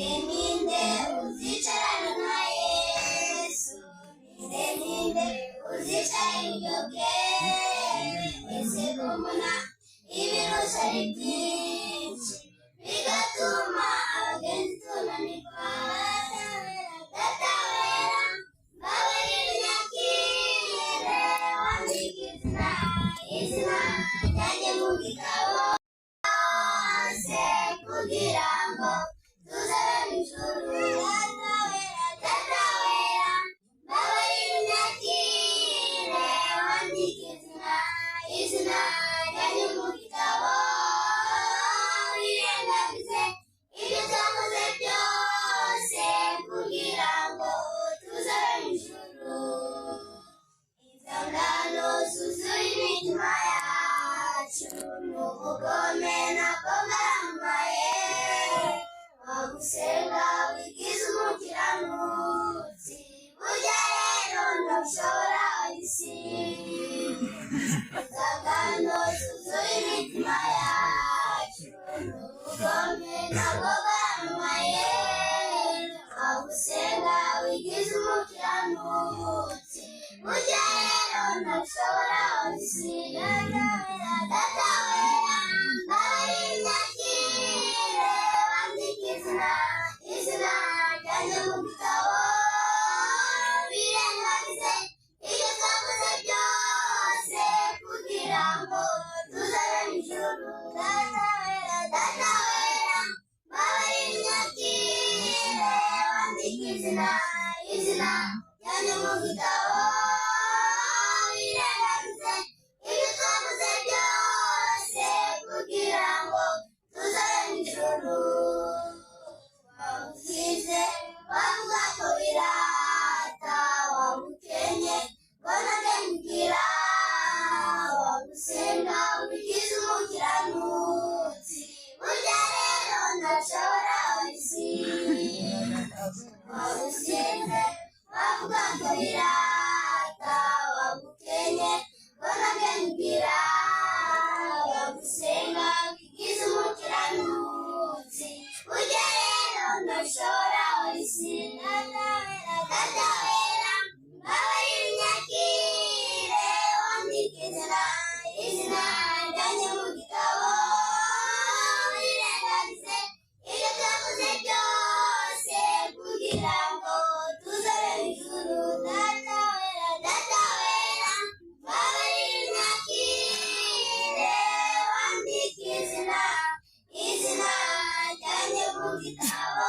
ninde uzicarana na Yesu, ninde uzicara iburyo bwe, ese ko mbona ibirushya ari byinshi bigatuma abagenzi tunanirwa. Data wera mbabarira unyakire, wandike izina ryanjye mu gitabo se kugira ngo tuzabe mu ijuru. Data wera mbabarira unyakire, wandike izina ryanjye mu gitabo, wirengagize ibyo twakoze byose kugira ngo tuzabe mu ijuru. Inzangano zuzuye imitima yacu n'ubugome ntabwo bwambaye, wagusenga wigize umukiranutsi, burya rero ntushobora isi. Inzangano zuzuye imitima yacu n'ubugome ntabwo bwambaye, wagusenga wigize umukiranutsi, burya rero ntushobora isi. Data wera mbabarira unyakire, wandike izina ryanjye mu gitabo, wirengagize ibyo twakoze byose kugira ngo tuzabe mu ijuru. Data wera mbabarira unyakire, wandike izina ryanjye mu gitabo, wirengagize ibyo twakoze byose kugira ngo tuzabe mu ijuru. Wagusize bavuga ko birata, wagukenye ngo ntagemugira, wagusenga wigize umukiranutsi, burya rero ntashobora isi. Wagusize bavuga ko birata, wagukenye ngo ntagemugira, wagusenga wigize umukiranutsi, burya rero ntashobora isi. Data wera mbabarira unyakire, wandike izina ryanjye mu gitabo, wirengagize ibyo twakoze byose kugira ngo tuzabe mu ijuru. Data wera mbabarira unyakire, wandike izina ryanjye mu gitabo,